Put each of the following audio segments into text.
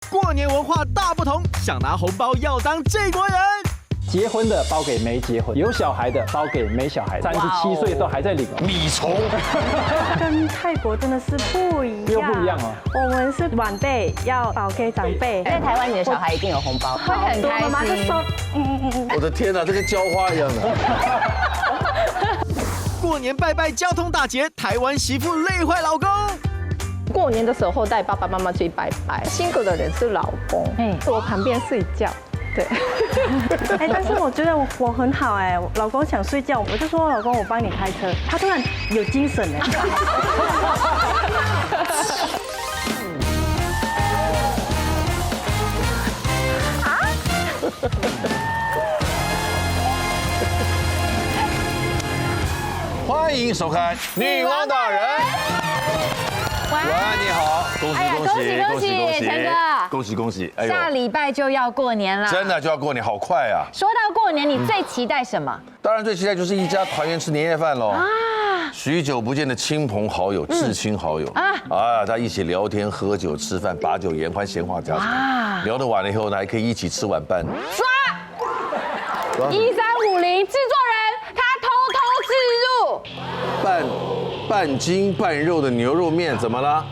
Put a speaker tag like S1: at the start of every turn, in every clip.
S1: 过年文化大不同，想拿红包要当这国人。
S2: 结婚的包给没结婚，有小孩的包给没小孩，37岁都还在领哦。
S3: 米虫，
S4: 跟泰国真的是不一样，
S2: 又不一样哦。
S4: 我们是晚辈要包给长辈，
S5: 在台湾你的小孩一定有红包，会很开
S4: 妈妈就
S5: 心。
S4: 说，
S3: 我的天哪，这跟浇花一样的。
S1: 过年拜拜交通大捷，台湾媳妇累坏老公。
S6: 过年的时候带爸爸妈妈去拜拜，辛苦的人是老公，我旁边睡觉。对，
S4: 但是我觉得我很好老公想睡觉，我就说老公我帮你开车，他突然有精神
S3: 欢迎收看《女王大人》。晚安，你好，恭喜恭喜
S5: 恭喜陈哥，
S3: 恭喜恭喜！哎呦，
S5: 下礼拜就要过年了，
S3: 真的就要过年，好快啊！
S5: 说到过年，你最期待什么？
S3: 当然最期待就是一家团圆吃年夜饭喽。许久不见的亲朋好友、至亲好友大家一起聊天、喝酒、吃饭，把酒言欢，闲话家常。聊得晚了以后呢，还可以一起吃晚饭。
S5: 刷1350制作人，他偷自入。
S3: 半筋半肉的牛肉面怎么了？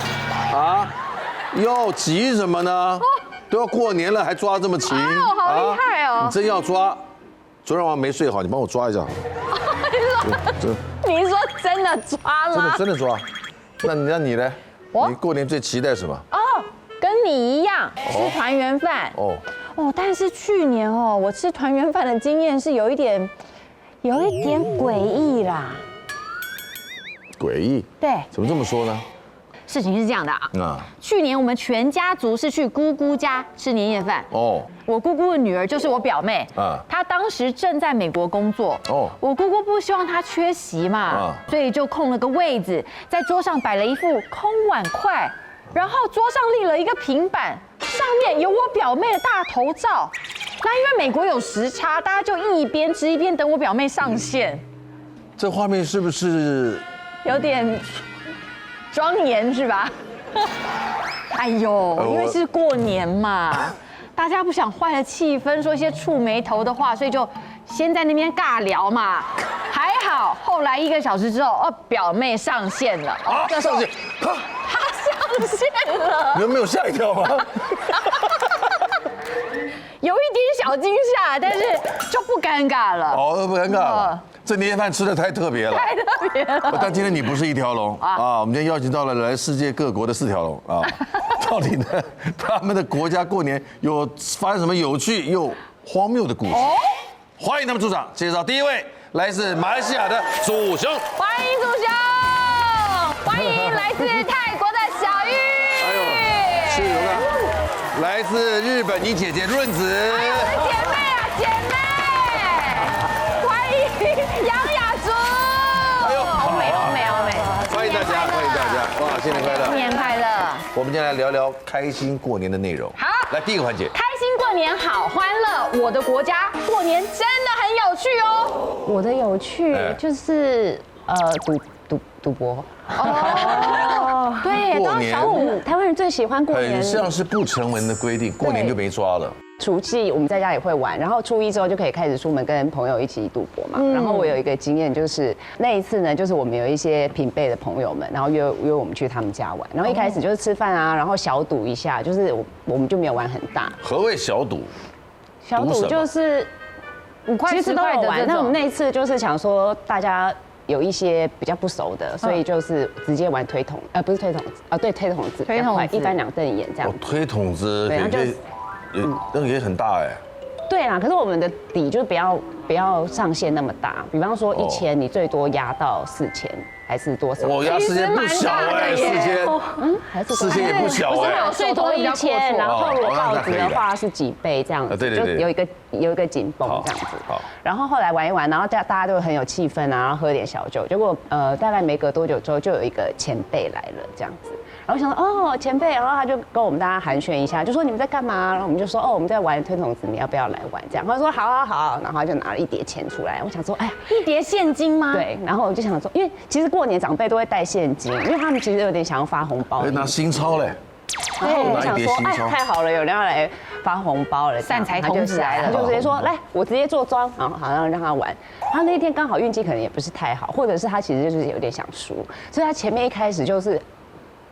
S3: 啊，要急什么呢？都要过年了还抓这么勤？
S5: 好厉害哦！
S3: 你真要抓？昨天晚上没睡好，你帮我抓一下。
S5: 你说真的抓吗？
S3: 真的抓。那你呢？你过年最期待什么？
S5: 跟你一样吃团圆饭。但是去年我吃团圆饭的经验是有一点诡异啦。
S3: 诡异？
S5: 对，
S3: 怎么这么说呢？
S5: 事情是这样的去年我们全家族是去姑姑家吃年夜饭。我姑姑的女儿就是我表妹她当时正在美国工作。我姑姑不希望她缺席嘛，所以就空了个位子，在桌上摆了一副空碗筷，然后桌上立了一个平板，上面有我表妹的大头照。那因为美国有时差，大家就一边吃一边等我表妹上线。
S3: 这画面是不是
S5: 有点庄严是吧？哎呦，因为是过年嘛，大家不想坏了气氛，说一些触眉头的话，所以就先在那边尬聊嘛。还好，后来1个小时之后，表妹上线了。
S3: 上线？
S5: 她上线了。
S3: 你们没有吓一跳吗？
S5: 有一点小惊吓，但是就不尴尬了。
S3: 不尴尬了。这年夜饭吃的太特别了，
S5: 太特别了。
S3: 但今天你不是一条龙我们今天邀请到了来世界各国的4条龙到底呢，他们的国家过年有发生什么有趣又荒谬的故事？欢迎他们出场，介绍第一位，来自马来西亚的祖雄，
S5: 欢迎祖雄，欢迎来自泰国的小玉，
S3: 是有个来自日本你姐姐润子，
S5: 还有我的姐妹姐妹。杨雅竹，好美，
S3: 欢迎大家，哇，新年快乐，
S5: 新年快乐！
S3: 我们今天来聊聊开心过年的内容。
S5: 好，
S3: 来第一个环节，
S5: 开心过年好欢乐，我的国家过年真的很有趣哦。我的有趣就是赌博。对，
S3: 过年
S5: 台湾人最喜欢过年，
S3: 很像是不成文的规定，过年就没抓了。
S7: 除夕我们在家也会玩，然后初一之后就可以开始出门跟朋友一起赌博嘛。然后我有一个经验，就是那一次呢，就是我们有一些平辈的朋友们，然后约我们去他们家玩。然后一开始就是吃饭然后小赌一下，就是我们就没有玩很大。
S3: 何谓小赌？
S7: 小赌就是
S5: 5块
S7: 其实都有玩。那我们那一次就是想说大家有一些比较不熟的，所以就是直接玩推筒，不是推筒子对，推筒子，一翻两瞪眼这样。
S3: 推筒子，那个也很大
S7: 对啦，可是我们的底就是不要上限那么大，比方说1000，你最多压到4000，还是多少？
S3: 我压4000不小4000，
S7: 还是
S3: 4000也不小
S7: 最多1000，然后如果报纸的话是几倍这样子，
S3: 对，
S7: 就有一个紧绷这样子。然后后来玩一玩，然后大家都很有气氛然后喝点小酒，结果大概没隔多久之后，就有一个前辈来了这样子。然后想说前辈，然后他就跟我们大家寒暄一下，就说你们在干嘛？然后我们就说我们在玩推筒子，你要不要来玩？这样，他说好，然后他就拿了一叠钱出来。我想说，哎呀，
S5: 一叠现金吗？
S7: 对，然后我就想说，因为其实过年长辈都会带现金，因为他们其实有点想要发红包。
S3: 拿新钞嘞。
S7: 然后我想说，哎，太好了，有人要来发红包了，
S5: 善财童子来了，
S7: 他就直接说，来，我直接做庄，然后好像让他玩。他那天刚好运气可能也不是太好，或者是他其实就是有点想输，所以他前面一开始就是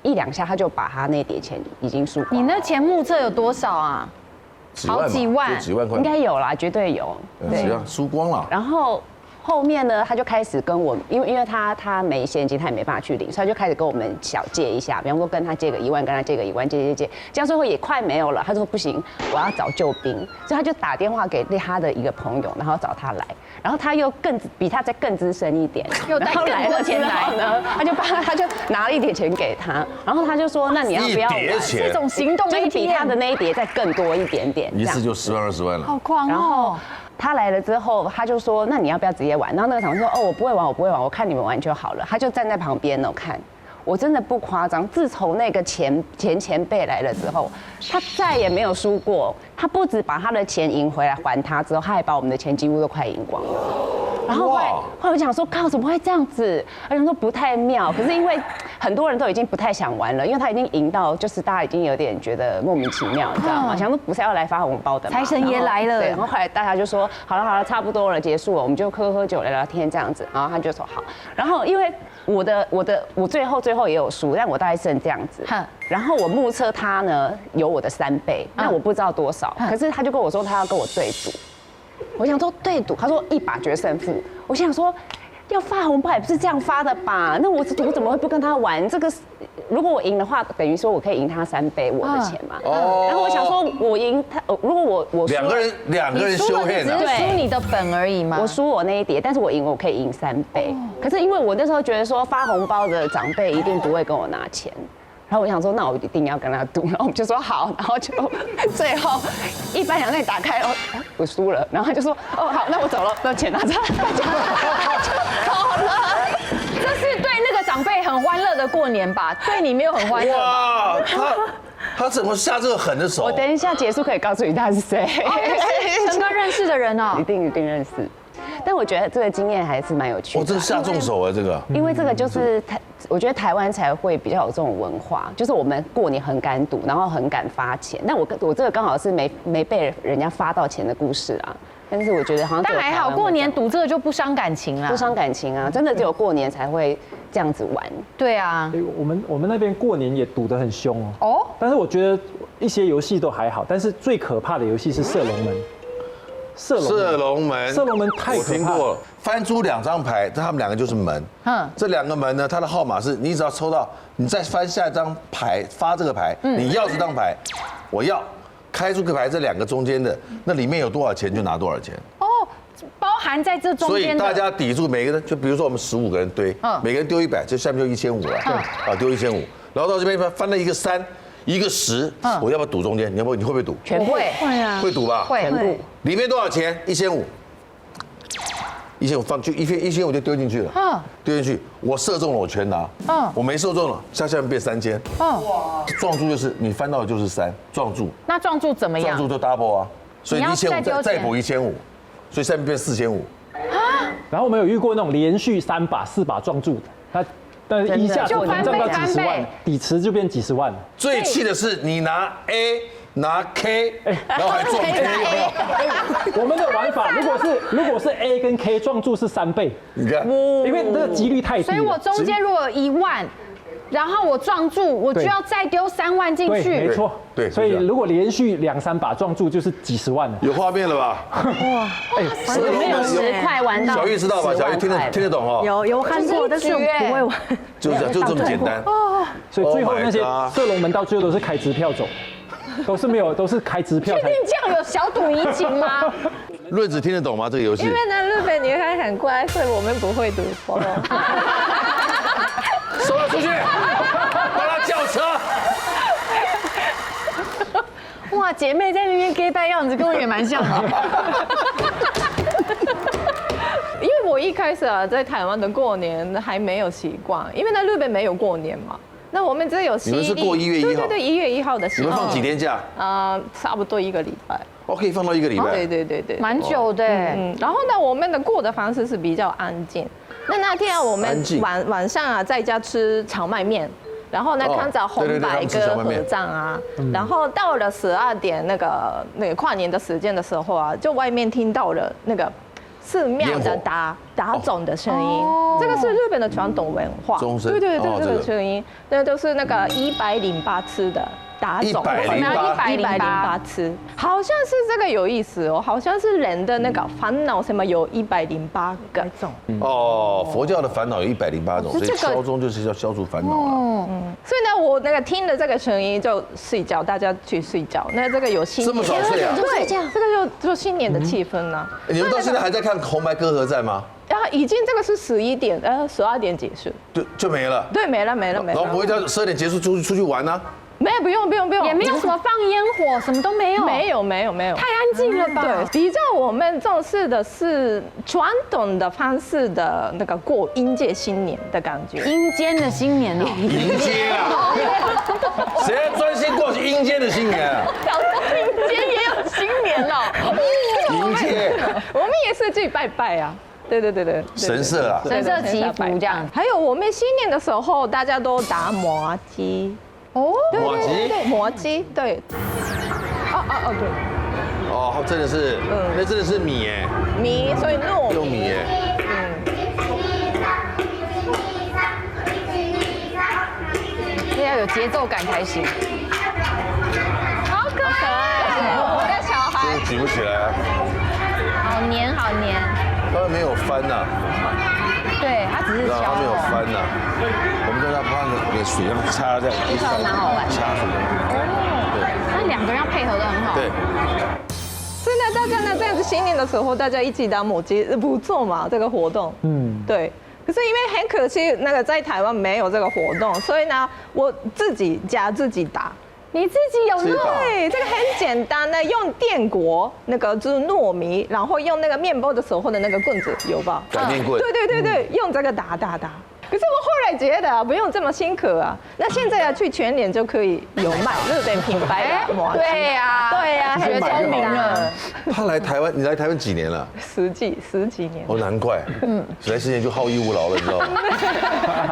S7: 1、2下他就把他那叠钱已经输光。
S5: 你那钱目测有多少啊？好几万，
S3: 几万块，
S7: 应该有啦，绝对有。
S3: 对，输光了。
S7: 然后后面呢，他就开始跟我，因为他没现金，他也没办法去领，所以他就开始跟我们小借一下，比方说跟他借个1万，跟他借个1万，借，这样最后也快没有了。他说不行，我要找救兵，所以他就打电话给他的一个朋友，然后找他来，然后他又比他再更资深一点，
S5: 又带更多钱来
S7: 呢，他就拿了一叠钱给他，然后他就说那你要不要玩？
S5: 这种行动
S7: 就是比他的那一叠再更多一点点，
S3: 一次就10万20万了，
S5: 好狂哦。
S7: 他来了之后，他就说：“那你要不要直接玩？”然后那个厂说：“哦，我不会玩，我看你们玩就好了。”他就站在旁边看。我真的不夸张，自从那个前辈来了之后，他再也没有输过。他不止把他的钱赢回来还他之后，他还把我们的钱几乎都快赢光了。然后后来我想说，靠，怎么会这样子？我想说不太妙。可是因为很多人都已经不太想玩了，因为他已经赢到，就是大家已经有点觉得莫名其妙，你知道吗？想说不是要来发红包的吗？
S5: 财神爷来了。
S7: 对，然后后来大家就说，好了，差不多了，结束了，我们就喝酒聊聊天这样子。然后他就说好。然后因为我最后也有输，但我大概剩这样子。然后我目测他呢有我的3倍，但我不知道多少。可是他就跟我说他要跟我对赌，我想说对赌，他说1把决胜负。我想说要发红包也不是这样发的吧？那我怎么会不跟他玩？这个如果我赢的话，等于说我可以赢他3倍我的钱嘛。然后我想说我赢他，如果我
S3: 两个人修黑
S5: 只是输你的本而已嘛。
S7: 我输我那一叠，但是我可以赢3倍。可是因为我那时候觉得说发红包的长辈一定不会跟我拿钱。然后我想说，那我一定要跟他赌，然后我们就说好，然后就最后1般2类打开，我输了，然后他就说哦好，那我走了，把钱拿着，就好了。
S5: 这是对那个长辈很欢乐的过年吧？对你没有很欢乐。
S3: 哇，他怎么下这个狠的手？
S7: 我等一下结束可以告诉你他是谁。
S5: 陈哥认识的人哦，
S7: 一定认识。但我觉得这个经验还是蛮有趣的。
S3: 我这下重手啊，这个。
S7: 因为这个就是我觉得台湾才会比较有这种文化，就是我们过年很敢赌，然后很敢发钱。那我这个刚好是没被人家发到钱的故事啊。但是我觉得好像
S5: 但还好，过年赌这个就不伤感情啦，
S7: 不伤感情啊，真的只有过年才会这样子玩。
S5: 对啊，
S2: 我们那边过年也赌得很凶哦。但是我觉得一些游戏都还好，但是最可怕的游戏是射龙门。射龙门太可怕了。我听过了，
S3: 翻出2张牌，他们2个就是门。这2个门呢，它的号码是你只要抽到，你再翻下一张牌，发这个牌，你要这张牌，我要开出个牌，这2个中间的，那里面有多少钱就拿多少钱。
S5: 包含在这中间。
S3: 所以大家抵住每个人，就比如说我们15个人堆，每个人丢100，这下面就1500了。丢1500，然后到这边翻了一个3。一个10，我要不要赌中间？你会不会赌？
S7: 全会
S5: 啊，
S3: 会赌吧？
S5: 会。
S7: 全部。
S3: 里面多少钱？1500放去1500就丢进去了。丢进去，我射中了我全拿。我没射中了，下面变3000。哇！撞柱就是你翻到的就是3，撞柱。
S5: 那撞柱怎么样？
S3: 撞柱就 double 啊，所以1500再补1500，所以下面变4500。
S2: 然后我们有遇过那种连续3把4把撞柱的，但是一下子能挣到几十万，底池就变几十万。
S3: 最气的是你拿 A 拿 K， 然后还撞 K。
S2: 我们的玩法如果是 A 跟 K 撞柱是3倍，
S3: 你看，
S2: 因为那个几率太低。
S5: 所以我中间如果有1万，然后我撞柱，我就要再丢3万进去。
S2: 没错，
S3: 对。
S2: 所以如果连续2、3把撞柱，就是几十万了。
S3: 有画面了吧？哇！
S7: 没有10块玩到。
S3: 小玉知道吧？小玉听得懂哦。
S4: 有看过，但是我不会玩。
S3: 就这么简单。
S2: 所以最后那些射龙门到最后都是开支票走，都是开支票。
S5: 确定这样有小赌怡情吗？
S3: 润子听得懂吗？这个游戏？
S6: 因为呢，日本女孩很乖，所以我们不会赌博。
S3: 收了出去，帮他叫车。
S5: 哇，姐妹在那边 gay 拜样子，跟我也蛮像的。
S6: 因为我一开始在台湾的过年还没有习惯，因为在日本没有过年嘛。那我们只有
S3: 你们是过1月1号？
S6: 对，1月1号的。
S3: 你们放几天假？
S6: 差不多1个礼拜。
S3: 可以放到1个礼拜。
S6: 对，
S5: 蛮久的。
S6: 然后呢，我们的过的方式是比较安静。那天我们晚上在家吃荞麦面，然后呢看着红白歌合唱啊，然后到了12点那个跨年的时间的时候啊，就外面听到了那个寺庙的打钟的声音，这个是日本的传统文化。
S3: 钟声，
S6: 对，这个声音，那都是那个108次的打钟，108次，好像是这个有意思哦，好像是人的那个烦恼什么有108个种。
S3: 哦，佛教的烦恼有108种，所以敲钟就是要消除烦恼了。
S6: 所以呢，我那个听了这个声音就睡觉，大家去睡觉。那这个有新年，
S3: 这么早睡啊？
S6: 对，这个就新年的气氛呢。
S3: 你们到现在还在看红白歌合战吗？
S6: 然后已经这个是12点结束，
S3: 对，就没了。
S6: 对，没了。
S3: 然后不会叫12点结束出去玩呢？
S6: 没有，不用，
S5: 也没有什么放烟火，什么都没有，
S6: 没有，
S5: 太安静了吧？
S6: 对，比较我们重视的是传统的方式的那个过阴间新年的感觉。
S5: 阴间的新年哦，
S3: 迎接啊！谁要专心过阴间的新年啊？
S6: 阴间也有新年哦，
S3: 迎接，
S6: 我们也是去拜拜啊。对，
S3: 神社啊，
S5: 神社祈福这样。
S6: 还有我们新年的时候，大家都打麻糬。哦，对，麻糬，对。对。
S3: 哦，真的是，那真的是米哎。
S6: 米，所以糯米。
S3: 用米哎。
S5: 要有节奏感才行。
S6: 好可爱，我的小孩。
S3: 真的举不起来啊。
S5: 好黏。
S3: 他们没有翻呐。
S5: 对，他只是
S3: 他没有翻呐。我们在那把那个水让插在，
S5: 这个蛮好玩。
S3: 插水。
S5: 对，那2个人要配合得很好。
S3: 对。
S6: 所以呢，大家呢这样子新年的时候，大家一起打麻糬不错嘛，这个活动。对。可是因为很可惜，那个在台湾没有这个活动，所以呢，我自己打。
S5: 你自己有弄？
S6: 对，这个很简单的，用电锅那个就是糯米，然后用那个面包的时候的那个棍子，有吧？
S3: 擀面棍。
S6: 对，用这个打。可是我后来觉得不用这么辛苦啊，那现在去全联就可以有卖日本品牌的麻糬。
S5: 对呀，学聪明了。
S3: 他来台湾，你来台湾几年了
S6: ？10几年。
S3: 哦，难怪。来10年就好逸恶劳了，你知道吗？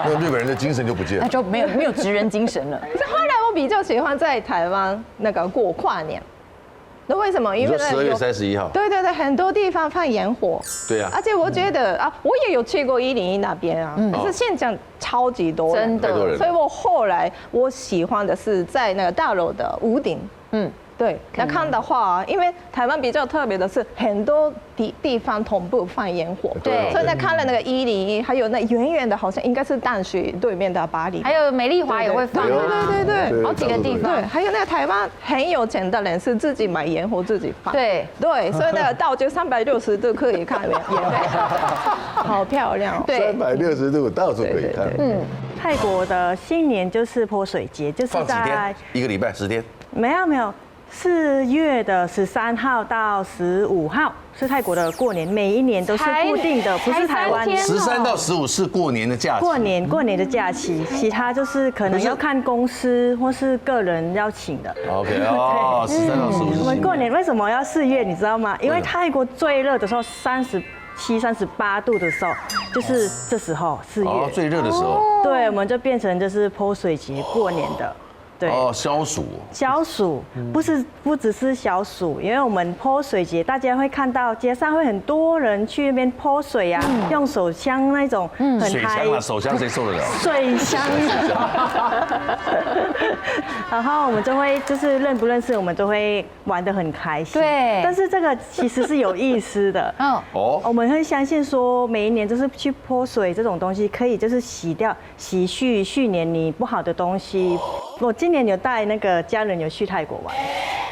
S3: 那日本人的精神就不见了，
S5: 那就没有职人精神了。
S6: 可是后来我比较喜欢在台湾那个过跨年。那为什么？因为
S3: 12月31号。
S6: 对，很多地方放烟火。
S3: 对啊。
S6: 而且我觉得我也有去过101那边啊，可是现场超级多人，
S5: 真的。
S6: 所以我后来我喜欢的是在那个大楼的屋顶。对，那看的话，因为台湾比较特别的是很多地方同步放烟火，
S5: 对，
S6: 所以呢看了那个101，还有那远远的，好像应该是淡水对面的巴黎，
S5: 还有美丽华也会放，
S6: 对，
S5: 好几个地方，
S6: 对，还有那个台湾很有钱的人是自己买烟火自己放，
S5: 对，
S6: 所以那个倒就360度可以看烟火，好漂亮，
S3: 对，360度到处可以看。
S4: 泰国的新年就是泼水节，就是
S3: 在1个礼拜10天，
S4: 没有。4月的13号到15号是泰国的过年，每一年都是固定的，不是台湾。
S3: 13到15是过年的假期。
S4: 过年的假期，其他就是可能要看公司或是个人要请的。
S3: OK 哦，13到15。
S4: 我们过年为什么要4月？你知道吗？因为泰国最热的时候37、38度的时候，就是这时候4月
S3: 最热的时候。
S4: 对，我们就变成就是泼水节过年的。
S3: 消
S4: 暑不只是消暑，因为我们泼水节，大家会看到街上会很多人去那边泼水啊，用手枪那种很嗨。
S3: 手枪谁受得了？
S4: 水枪。然后我们就会就是认不认识，我们都会玩得很开心。
S5: 对。
S4: 但是这个其实是有意思的。我们会相信说，每一年就是去泼水这种东西，可以就是洗去年你不好的东西。我今年有带那个家人有去泰国玩，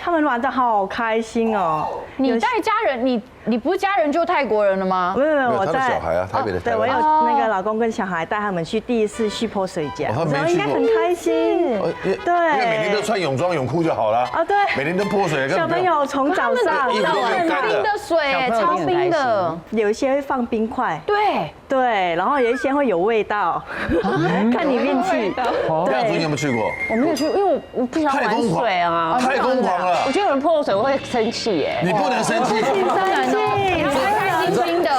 S4: 他们玩得好开心哦。
S5: 你带家人，你不是家人就泰国人了吗？
S4: 没有，我
S3: 带小孩啊，台北的。
S4: 对，我有那个老公跟小孩带他们去第一次去泼水节，
S3: 他们应
S4: 该很开心。
S3: 对，因为每天都穿泳装泳裤就好了。
S4: 对，
S3: 每天都泼水。
S4: 小朋友从早上
S5: 很冰的水，超冰的，
S4: 有一些会放冰块。
S5: 对，
S4: 然后有一些会有味道，看你运气。
S3: 亮祖你有没有去过？
S7: 我没有去，因为我不喜欢玩水啊，
S3: 太疯狂了。
S7: 我觉得有人泼我水我会生气耶。
S3: 你不能生气。
S4: 生气。
S5: 新兴的。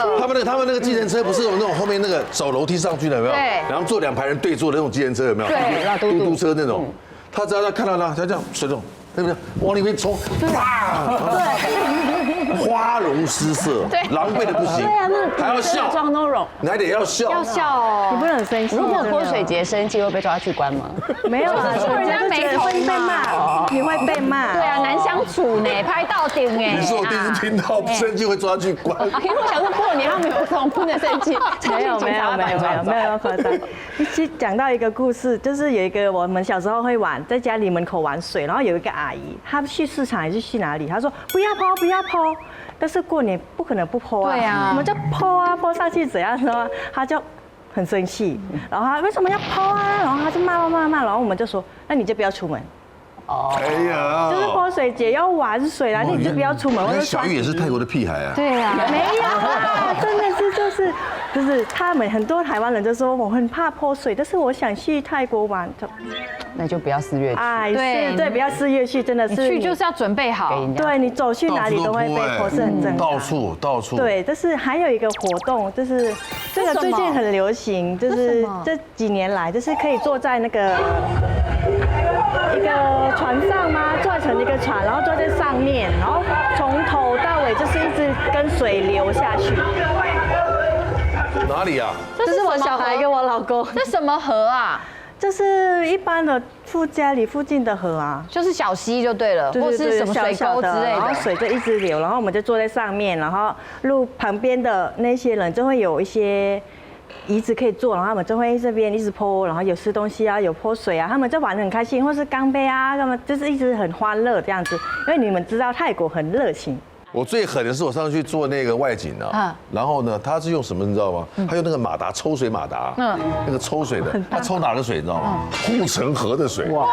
S3: 他们那个计程车不是有那种后面那个走楼梯上去的有没有？
S5: 对。
S3: 然后坐2排人对坐的那种计程车有没有？
S5: 对，
S3: 嘟嘟车那种。他只要看到他这样水桶，对不对？往里面冲，哇！花容失色，狼狈的不行。
S7: 对啊，那
S3: 还要笑，
S7: 妆都容，
S3: 你还得要笑。
S5: 要笑哦，
S4: 你不能生气。
S7: 如果泼水节生气会被抓去关吗？
S4: 没有啊，
S5: 人家没
S4: 会被骂，你会被骂。
S5: 对啊，难相处呢，拍到顶哎。
S3: 你是我第一次听到生气会抓去关。
S7: 因为我想说过年他们有这种不能生气，
S4: 没有夸张。其实讲到一个故事，就是有一个我们小时候会玩，在家里门口玩水，然后有一个阿姨，她去市场还是去哪里，她说不要泼，不要泼。但是过年不可能不泼啊，
S5: 对啊，
S4: 我们就泼啊，泼上去怎样呢？她就很生气，然后她为什么要泼啊？然后她就骂，然后我们就说，那你就不要出门。
S3: 哦，哎呀，
S4: 就是泼水节要玩水啦，你就不要出门。
S3: 那小玉也是泰国的屁孩啊。
S5: 对啊，
S4: 没有啊，真的是就是他们很多台湾人就说我很怕泼水，但是我想去泰国玩，
S7: 那就不要4月去。
S4: 哎，对，不要4月去，真的是
S5: 去就是要准备好。
S4: 对你走去哪里都会被泼，是很正常。
S3: 到处。对，
S4: 但是还有一个活动，就是这个最近很流行，就是这几年来，就是可以坐在那个一个船上吗？做成一个船，然后坐在上面，然后从头到尾就是一直跟水流下去。
S3: 哪里啊？
S4: 这是我小孩跟我老公。
S5: 这什么河啊？
S4: 这是一般的家里附近的河啊，
S5: 就是小溪就对了，或是什么水沟之类的，
S4: 然后水就一直流，然后我们就坐在上面，然后路旁边的那些人就会有一些椅子可以坐，然后他们就会这边一直泼，然后有吃东西啊，有泼水啊，他们就玩得很开心，或是钢杯啊，他们就是一直很欢乐这样子。因为你们知道泰国很热情。
S3: 我最狠的是我上次去做那个外景啊，然后呢，他是用什么你知道吗？他用那个马达抽水马达，那个抽水的，他抽哪的水你知道吗？护城河的水，哇，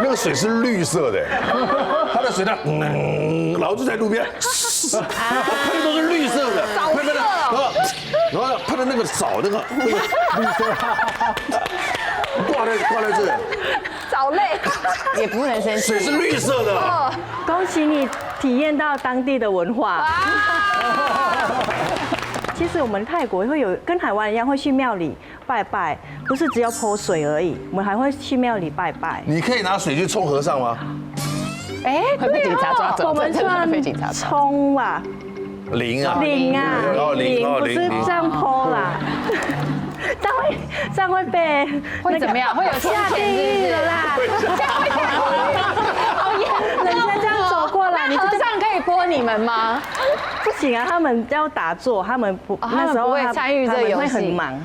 S3: 那个水是绿色的，他的水呢，然后就在路边，喷的都是绿色的，喷的，然后喷的那个藻那个绿色，挂在这，
S5: 藻类
S7: 也不能生气，
S3: 水是绿色的。
S4: 恭喜你体验到当地的文化。其实我们泰国会有跟台湾一样会去庙里拜拜，不是只有泼水而已，我们还会去庙里拜拜。
S3: 你可以拿水去冲和尚吗？
S4: 哎，
S7: 会被警察抓走。
S4: 我们算冲吧。
S3: 淋啊，
S4: 不是这样泼啦。这样会被
S5: 会怎么样？会有
S4: 下地狱的啦！
S5: 好严，
S4: 人家这样走过来，
S5: 和尚可以泼你们吗？
S4: 不行啊，他们要打坐，他们不那时候
S5: 不会参与这个游戏，
S4: 会很忙。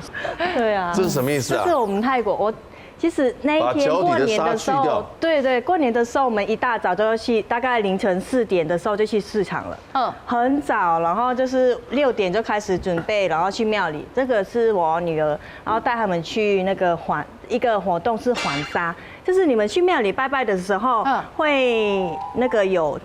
S4: 对啊，
S3: 这是什么意思啊？
S4: 这是我们泰国其实那一天过年的时候，对，过年的时候我们一大早就要去，大概凌晨4点的时候就去市场了，很早，然后就是6点就开始准备，然后去庙里。这个是我女儿，然后带他们去那个一个活动是还沙，就是你们去庙里拜拜的时候，会那个有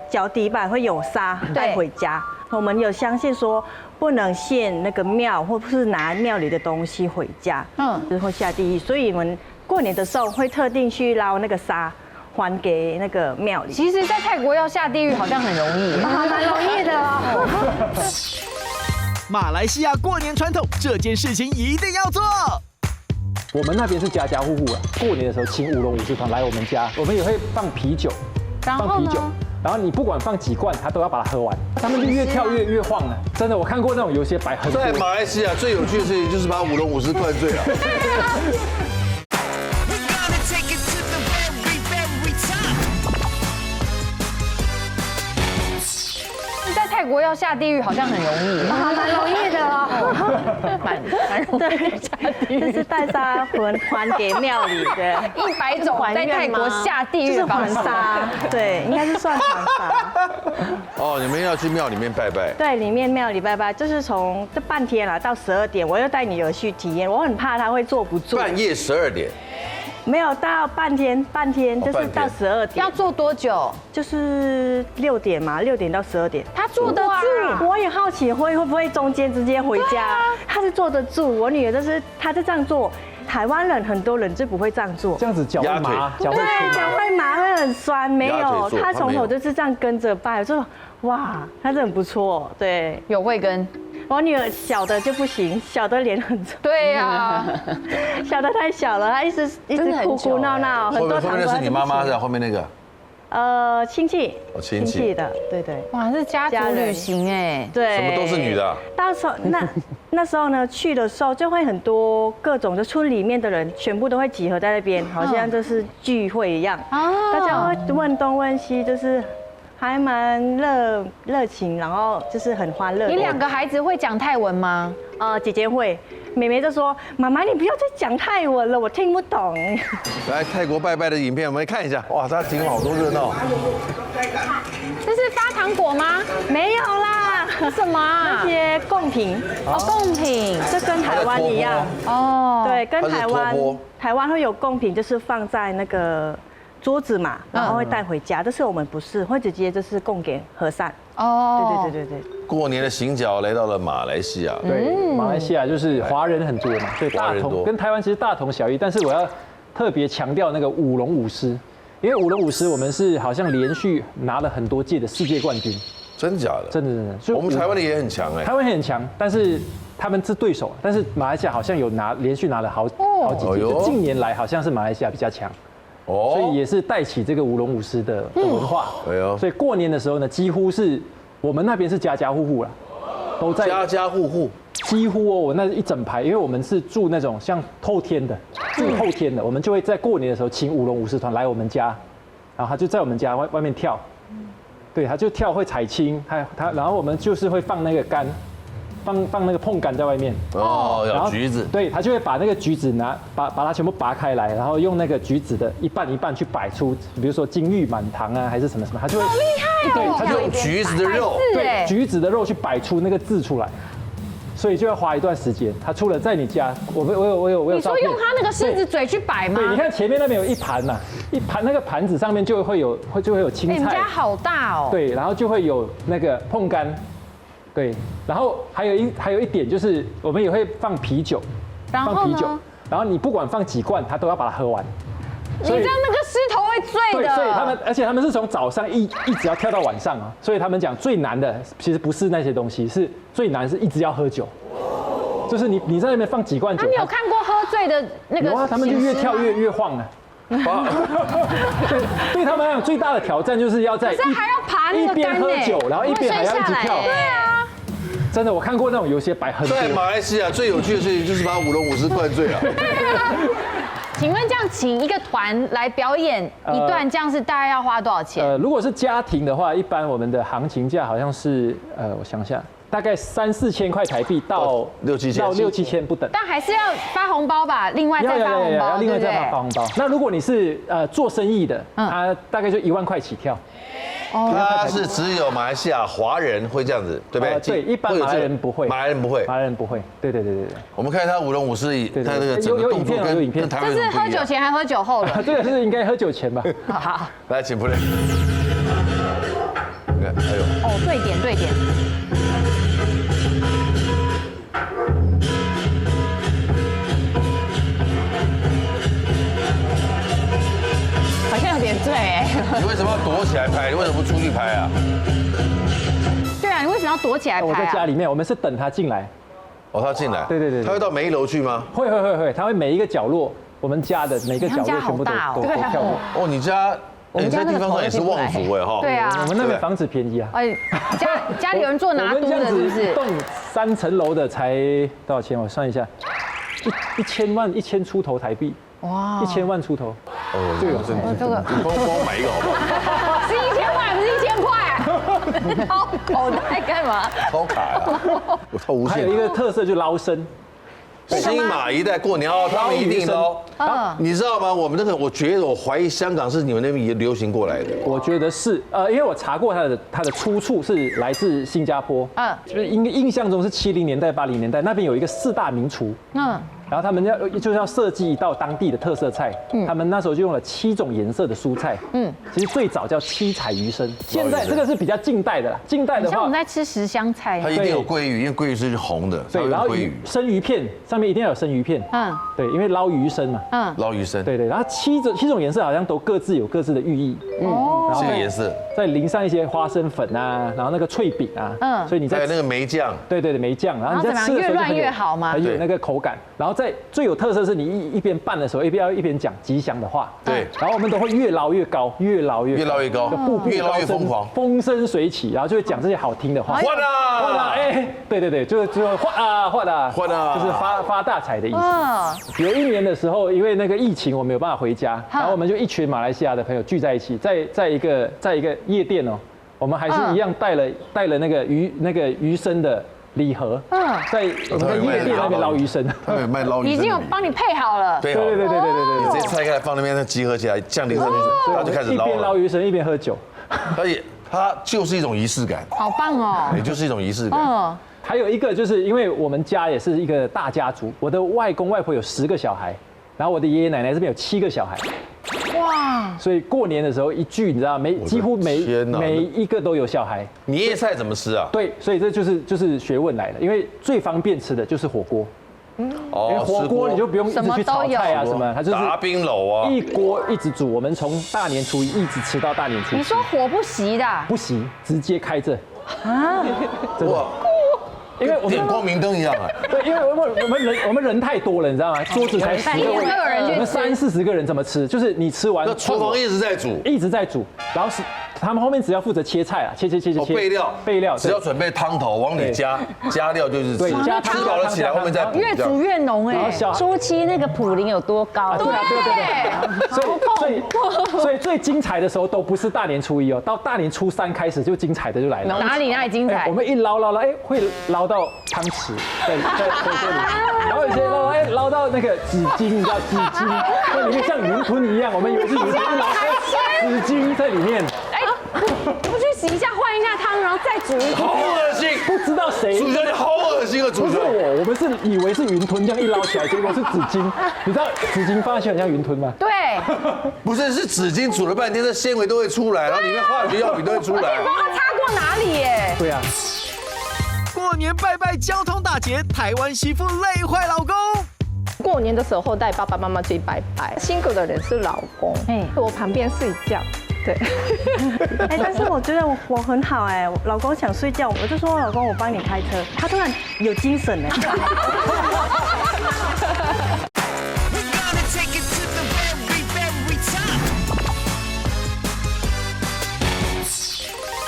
S4: 脚底板会有沙带回家。我们有相信说不能献那个庙，或是拿庙里的东西回家，就是会下地狱。所以我们过年的时候会特定去捞那个沙，还给那个庙里。
S5: 其实，在泰国要下地狱好像很容易，
S4: 蛮容易的哦。
S1: 马来西亚过年传统，这件事情一定要做。
S2: 我们那边是家家户户啊，过年的时候请舞龙舞狮团来我们家，我们也会放啤酒，然后你不管放几罐，他都要把它喝完。他们就越跳越晃了，真的，我看过那种有些摆很多。
S3: 在马来西亚最有趣的事情就是把舞龙舞狮灌醉了。
S5: 在泰国要下地狱好像很容易，
S4: 蛮容易的哦，
S5: 蛮容易下地狱。
S4: 这是带沙还给庙里的
S5: 100种在泰国下地狱
S4: 就是还沙，对，应该是算还沙。
S3: 哦，你们要去庙里面拜拜？
S4: 对，庙里拜拜，就是从这半天啦到12点，我又带女儿去体验，我很怕她会坐不住。
S3: 半夜12点。
S4: 没有到半天就是到12点。
S5: 要坐多久？
S4: 就是6点嘛，6点到12点。
S5: 他坐得住，
S4: 我也好奇会不会中间直接回家。他是坐得住，我女儿就是她就这样坐，台湾人很多人就不会这样做，
S2: 这样子脚会麻，
S4: 对，脚会麻会很酸。没有，他从头就是这样跟着拜，我说哇，他真的很不错，对，
S5: 有慧根。
S4: 我女儿小的就不行，小的脸很重。
S5: 对呀，
S4: 小的太小了，她一直哭哭闹闹，
S3: 很多。后面那是你妈妈是后面那个？
S4: 亲戚，
S3: 亲戚
S4: 的，对对。
S5: 哇，是家族旅行哎，
S4: 对，
S3: 什么都是女的。
S4: 到时候那时候呢，去的时候就会很多各种的村里面的人全部都会集合在那边，好像就是聚会一样，大家会问东问西，就是。还蛮热情，然后就是很欢乐。
S5: 你2个孩子会讲泰文吗？
S4: 姐姐会，妹妹就说：“妈妈，你不要再讲泰文了，我听不懂。”
S3: 来泰国拜拜的影片，我们来看一下。哇，大家听好多热闹。
S5: 这是发糖果吗？
S4: 没有啦，
S5: 什么？
S4: 那些贡品。
S5: 贡品，
S4: 这跟台湾一样。对，跟台湾会有贡品，就是放在那个。桌子嘛，然后会带回家，但是我们不是，会直接就是供给和尚。对。
S3: 过年的行脚来到了马来西亚。
S2: 对，马来西亚就是华人很多嘛，所以大同跟台湾其实大同小异，但是我要特别强调那个舞龙舞狮，因为舞龙舞狮我们是好像连续拿了很多届的世界冠军。
S3: 真假的？
S2: 真的。
S3: 所以我们台湾的也很强哎。
S2: 台湾也很强，但是他们是对手，但是马来西亚好像有连续拿了好几届，就近年来好像是马来西亚比较强。所以也是带起这个舞龙舞狮的文化。所以过年的时候呢，几乎是我们那边是家家户户啦，都在
S3: 家家户户，
S2: 几乎我那一整排，因为我们是住那种像后天的，我们就会在过年的时候请舞龙舞狮团来我们家，然后他就在我们家外面跳，对，他就跳会采青，然后我们就是会放那个杆。放那个碰杆在外面
S3: 然后橘子，
S2: 对，他就会把那个橘子把它全部拔开来，然后用那个橘子的一半去摆出，比如说金玉满堂啊，还是什么，他就会
S5: 好厉害
S2: 对，
S3: 他就用橘子的肉，
S2: 对，橘子的肉去摆出那个字出来，所以就要花一段时间。他除了在你家，我有
S5: 你说用他那个狮子嘴去摆吗？
S2: 对，你看前面那边有一盘呐，一盘那个盘子上面就会有青菜，
S5: 你们家好大哦。
S2: 对，然后就会有那个碰柑。对，然后还有一点就是，我们也会放啤酒，然后你不管放几罐，他都要把它喝完。
S5: 你这样那个狮头会醉的。
S2: 对，所以而且他们是从早上一直要跳到晚上啊，所以他们讲最难的其实不是那些东西，是最难是一直要喝酒，就是你在那边放几罐酒。
S5: 你有看过喝醉的那个？
S2: 有啊，他们就越跳越晃啊。对他们来讲，最大的挑战就是要在一边喝酒，然后一边还要一直跳。
S5: 对啊。
S2: 真的，我看过那种有些摆很多。
S3: 在马来西亚最有趣的事情就是把舞龙舞狮灌醉了。
S5: 请问这样请一个团来表演一段，这样是大概要花多少钱？
S2: 如果是家庭的话，一般我们的行情价好像是我想想，大概3、4千块台币到6、7千不等。
S5: 但还是要发红包吧，另外再发红包，
S2: 要另外再发红包。那如果你是做生意的，他大概就1万块起跳。
S3: 他是只有马来西亚华人会这样子，对不对？
S2: 对，一般马来人不会。
S3: 马来人不会。
S2: 对。
S3: 我们看他舞龙舞狮，他那个整个动作跟台湾
S5: 这是喝酒前还喝酒后了？
S2: 这个是应该喝酒前吧？
S5: 好，
S3: 来，请夫人。你看，还有。
S5: 对点。好像有点醉哎。
S3: 你为什么要躲起来拍？你为什么不出去拍啊？
S5: 对啊，你为什么要躲起来拍啊？
S2: 我在家里面，我们是等他进来。
S3: 他进来。
S2: 对。
S3: 他会到每一楼去吗？
S2: 会，他会每一个角落，我们家的每个角落全部都跳过。
S3: 你家。你这地方上也是望族哎哈。
S5: 对啊。
S2: 我们那边房子便宜啊。
S5: 家里有人做拿督的，是不是？
S2: 栋3层楼的才多少钱？我算一下，1000万，1000出头台币。哇！1000万出头。这个真的。
S3: 这个你帮我买一个好不好？
S5: 是1000万，不是1000块。掏口袋干嘛？
S3: 掏卡呀！我掏无限。
S2: 还有一个特色就捞生。
S3: 新马一代过年他们一定捞。你知道吗？我们那个，我觉得我怀疑香港是你们那边也流行过来的。
S2: 我觉得是，因为我查过它的出处是来自新加坡。就是印象中是70年代、80年代那边有一个4大名厨。然后他们就是要设计一道当地的特色菜，他们那时候就用了7种颜色的蔬菜，其实最早叫七彩鱼生，现在这个是比较近代的啦。近代的话，
S5: 像我们在吃10香菜，
S3: 它一定有鲑鱼，因为鲑鱼是红的，
S2: 对，然后生鱼片上面一定要有生鱼片，对，因为捞鱼生嘛，
S3: 捞鱼生，
S2: 对，然后7种颜色好像都各自有各自的寓意，
S3: 然后这个颜色
S2: 再淋上一些花生粉啊，然后那个脆饼啊，所以你在
S3: 那个梅酱，
S2: 对，梅酱，然后你在吃的时候
S5: 越乱越好吗？
S2: 还有那个口感，然后在最有特色是你一边拌的时候，一边讲吉祥的话，
S3: 对，
S2: 然后我们都会越捞越高，越捞越高，步步
S3: 越捞越疯狂，
S2: 风生水起，然后就会讲这些好听的话，
S3: 换啊，
S2: 哎，对，就换啊，就是发大财的意思。有一年的时候，因为那个疫情，我没有办法回家，然后我们就一群马来西亚的朋友聚在一起，在一个夜店哦，我们还是一样带了那个鱼生的礼盒，在我们的夜店那边捞鱼生，
S3: 他们有卖捞鱼生，
S5: 已经有帮你配好了，
S3: 对，你直接拆开来放那边，它集合起来，酱淋上去，它就开始捞了。
S2: 一边捞鱼生一边喝酒，
S3: 它就是一种仪式感，
S5: 好棒哦，
S3: 也就是一种仪式感。
S2: 还有一个就是因为我们家也是一个大家族，我的外公外婆有10个小孩，然后我的爷爷奶奶这边有7个小孩，哇！所以过年的时候一聚，你知道几乎每一个都有小孩。
S3: 年夜菜怎么吃啊？
S2: 对，所以这就是学问来了，因为最方便吃的就是火锅。因为火锅你就不用一直去炒菜啊什么，它就是
S3: 打冰篓啊，
S2: 一锅一直煮。我们从大年初一一直吃到大年初7。
S5: 你说火不熄的？
S2: 不熄，直接开着啊！真的。因为我们
S3: 点光明灯一样啊！
S2: 对，因为我们人太多了，你知道吗？桌子才10个位，我们30-40个人怎么吃？就是你吃完，
S3: 那厨房一直在煮，
S2: 然后是他们后面只要负责切菜啊，切，备料，
S3: 只要准备汤头往里加料就是
S2: 对，加
S3: 吃饱了起来后面再补，
S5: 越煮越浓哎。
S7: 初期那个普林有多高？
S2: 对，所以最精彩的时候都不是大年初1哦，到大年初3开始就精彩的就来了。
S5: 哪里精彩？
S2: 我们一捞，哎，会捞到汤匙，在这里，然后有些捞到那个纸巾，你知道纸巾，在里面像云吞一样，我们以为是云吞，纸巾在里面。
S5: 哎，不去洗一下，换一下汤，然后再煮一次。
S3: 好恶心！
S2: 不知道谁。
S3: 主角你好恶心啊！主角
S2: 我们是以为是云吞，这样一捞起来，结果是纸巾。你知道纸巾放下去很像云吞吗？
S5: 对。
S3: 不是纸巾煮了半天，这纤维都会出来，然后里面化学药品都会出来。
S5: 不知道它擦过哪里耶？
S2: 对啊。
S1: 过年拜拜交通大捷，台湾媳妇累坏老公。
S6: 过年的时候带爸爸妈妈去拜拜，辛苦的人是老公，我旁边睡觉。对，
S4: 但是我觉得我很好哎，老公想睡觉，我就说老公我帮你开车，他突然有精神哎。